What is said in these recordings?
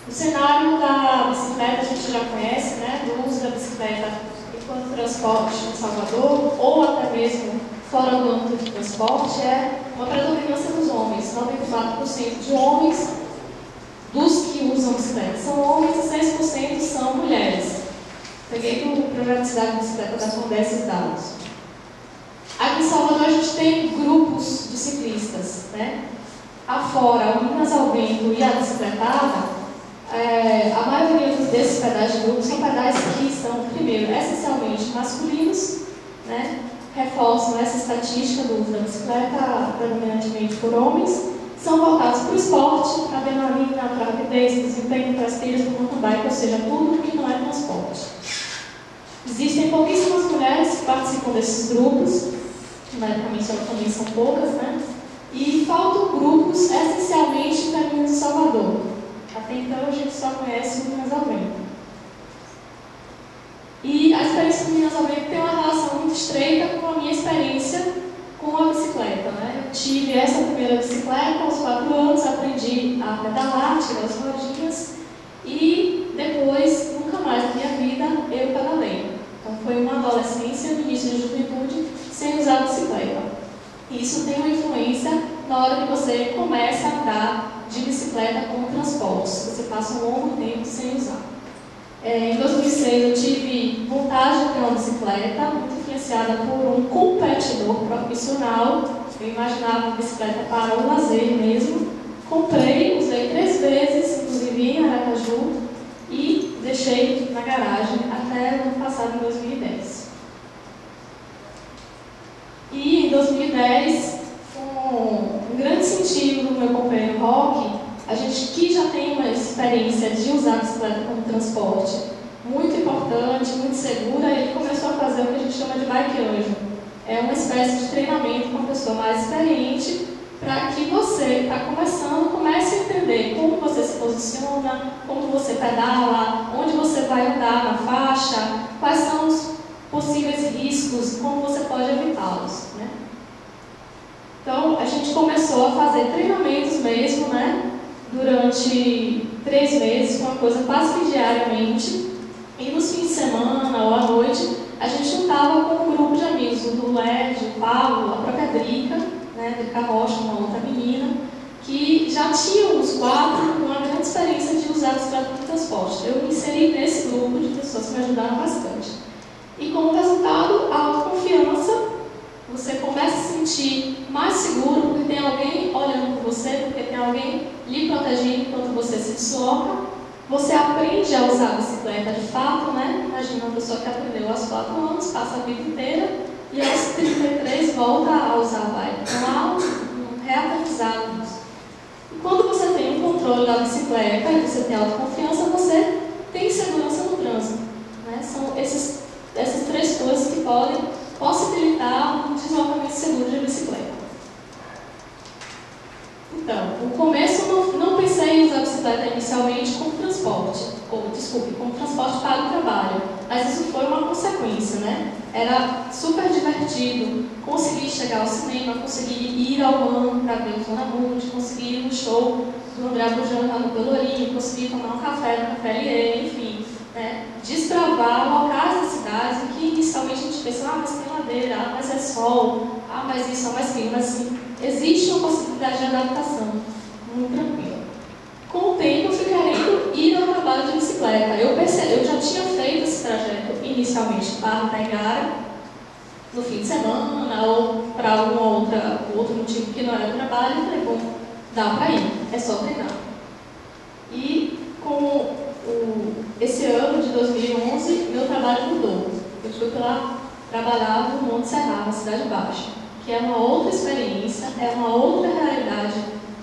O cenário da bicicleta a gente já conhece, né? Do uso da bicicleta enquanto transporte em Salvador, ou até mesmo fora do âmbito de transporte, é uma predominância dos homens. 94% de homens dos que usam bicicleta são homens e 6% são mulheres. Peguei do projeto de cidade de bicicleta da Fundec esses dados. Aqui em Salvador a gente tem grupos de ciclistas, né? Afora o Minas ao Vento e a bicicletada, a maioria desses pedais de grupo são pedais que são, primeiro, essencialmente masculinos, né? Reforçam essa estatística do uso da bicicleta predominantemente por homens, são voltados para o esporte, para a adrenalina, para a rapidez, para o desempenho, para as trilhas, para o mountain bike, ou seja, tudo que não é transporte. Existem pouquíssimas mulheres que participam desses grupos, numericamente também são poucas, né? E faltam grupos essencialmente femininos de Salvador. Até então a gente só conhece o Minas ao Vento. E a experiência do Minas ao Vento tem uma relação muito estreita com a minha experiência com a bicicleta, né? Eu tive essa primeira bicicleta aos 4 anos, aprendi a pedalar, tirar as rodinhas e depois, nunca mais na minha vida, eu pedalei. Então foi uma adolescência, no início de juventude, sem usar a bicicleta. Isso tem uma influência na hora que você começa a andar de bicicleta como transporte. Você passa um longo tempo sem usar. Em 2006 eu tive vontade de ter uma bicicleta, muito influenciada por um competidor profissional. Eu imaginava a bicicleta para o lazer mesmo. Comprei, usei 3 vezes, inclusive em Aracaju, e deixei na garagem até o ano passado, em 2010. E em 2010, com um grande incentivo do meu companheiro Roque, a gente que já tem uma experiência de usar a bicicleta como transporte muito importante, muito segura, ele começou a fazer o que a gente chama de bike anjo. É uma espécie de treinamento com uma pessoa mais experiente para que você que está começando comece a entender como você se posiciona, como você pedala, onde você vai andar na faixa, quais são os possíveis riscos, como você pode evitá-los, né? Então, a gente começou a fazer treinamentos mesmo, né? Durante 3 meses, uma coisa quase que diariamente. E nos fins de semana ou à noite, a gente juntava com um grupo de amigos, o Led, o Pablo, a própria Drica, né, Drica Rocha, uma outra menina, que já tinham os 4 uma grande experiência de usar a bicicleta como transporte. Eu me inseri nesse grupo de pessoas que me ajudaram bastante. E como resultado, a autoconfiança, você começa a se sentir mais seguro porque tem alguém olhando por você, porque tem alguém lhe protegendo enquanto você se desloca. Você aprende a usar a bicicleta de fato, né? Imagina uma pessoa que aprendeu aos 4 anos, passa a vida inteira e aos 33 volta a usar a bike. Então há um reaprendizado nisso. E quando você tem um controle da bicicleta e você tem autoconfiança, você tem segurança no trânsito, né? São essas 3 coisas que podem possibilitar um deslocamento seguro de bicicleta. Então, no começo eu não pensei em usar a bicicleta inicialmente como transporte, como transporte para o trabalho, mas isso foi uma consequência, né? Era super divertido, consegui chegar ao cinema, consegui ir ao MAN para ver o Zona Mundi, consegui ir no show do André Bujanra no Pelourinho, consegui tomar um café no Café Lier, enfim, né? Desbravar locais da cidade em que inicialmente a gente pensa, mas tem ladeira, mas é sol, mas isso, mas aquilo, mas assim, existe uma possibilidade de adaptação, muito tranquila. Com o tempo eu fui querendo ir ao trabalho de bicicleta. Eu já tinha feito esse trajeto inicialmente para Taigara, no fim de semana, ou para algum outro motivo que não era trabalho, e falei, bom, dá para ir, é só treinar. E com esse ano de 2011, meu trabalho mudou. Eu fui para trabalhar no Monte Serra, na Cidade Baixa, que é uma outra experiência, é uma outra realidade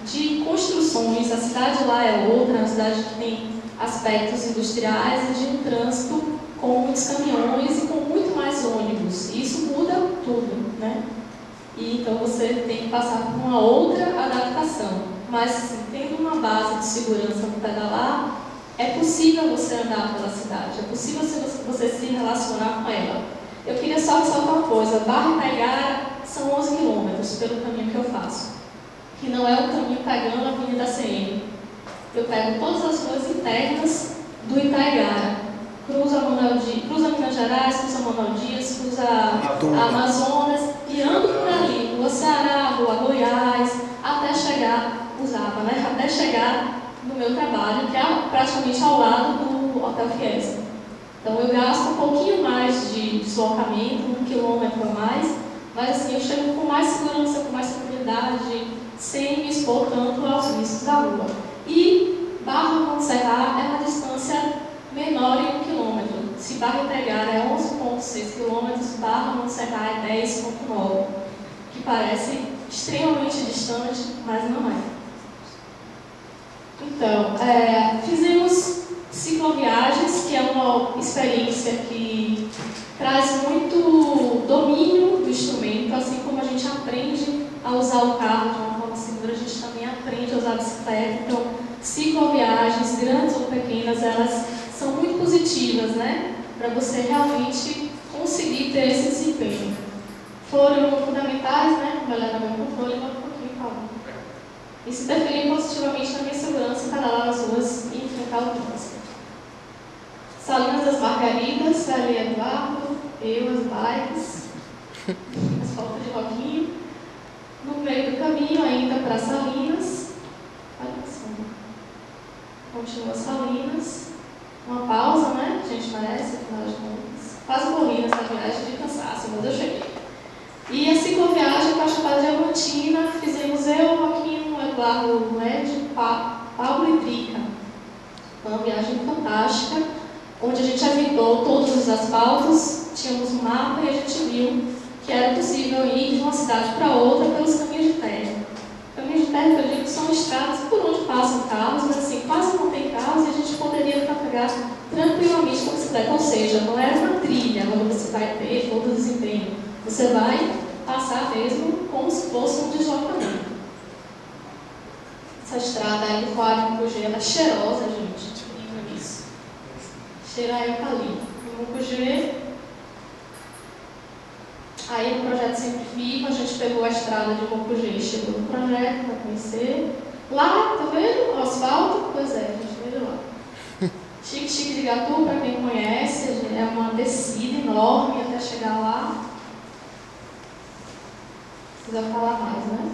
de construções. A cidade lá é outra, é uma cidade que tem aspectos industriais e de um trânsito com muitos caminhões e com muito mais ônibus. E isso muda tudo, né? E então você tem que passar por uma outra adaptação. Mas, assim, tendo uma base de segurança no pedalar, é possível você andar pela cidade, é possível você se relacionar com ela. Eu queria só ressaltar uma coisa, Barra e Taigara são 11 quilômetros pelo caminho que eu faço, que não é o caminho pegando a Avenida CM. Eu pego todas as ruas internas do Itaigara. Cruza Minas Gerais, cruza Manuel Dias, cruza Amazonas e ando por ali, Rua Ceará, Rua Goiás, até chegar, né? Até chegar no meu trabalho, que é praticamente ao lado do Hotel Fiesta. Então eu gasto um pouquinho mais de deslocamento, 1 quilômetro a mais, mas assim eu chego com mais segurança, com mais tranquilidade, sem me expor tanto aos riscos da rua. E Barra Montserrat é uma distância menor em 1 quilômetro. Se Barra Itaigara é 11,6 quilômetros, Barra Montserrat é 10,9, que parece extremamente distante, mas não é. Então, fizemos cicloviagens, que é uma experiência que traz muito domínio do instrumento, assim como a gente aprende a usar o carro de uma forma segura, a gente também aprende a usar a bicicleta. Então, cicloviagens, grandes ou pequenas, elas são muito positivas, né? Para você realmente conseguir ter esse desempenho. Foram fundamentais, né? Melhorar meu controle, mas um pouquinho calmo. Isso interferiu positivamente na minha segurança para pedalar nas ruas e enfrentar o trânsito. Salinas das Margaridas, ali Eduardo, eu, as bikes, as fotos de roquinho. No meio do caminho, ainda para Salinas. Olha assim. Continua Salinas. Uma pausa, né? A gente merece, afinal de contas. Quase morri nessa viagem de cansaço, mas eu cheguei. E a cicloviagem para a Chapada Diamantina, fizemos eu, Joaquim, Eduardo Led, Paulo e Drica. Foi uma viagem fantástica, onde a gente aventou todos os asfaltos, tínhamos um mapa e a gente viu que era possível ir de uma cidade para outra pelos caminhos de terra. Caminhos de terra, eu digo, são estradas por onde passam carros, mas assim, quase não tem carros e a gente poderia trafegar tranquilamente com a bicicleta. Ou seja, não era uma trilha onde você vai ter todo o desempenho. Você vai passar mesmo como se fosse um deslocamento. Essa estrada aí do Mucugê, ela é cheirosa, gente. Incrível isso. Cheira a eucalipto. No Mucugê, aí no projeto Sempre Vivo, a gente pegou a estrada de Mucugê, chegou no projeto para conhecer. Lá, tá vendo? O asfalto? Pois é, a gente veio lá. Xique-Xique de Gatu, para quem conhece, é uma descida enorme até chegar lá. Precisa falar mais, né?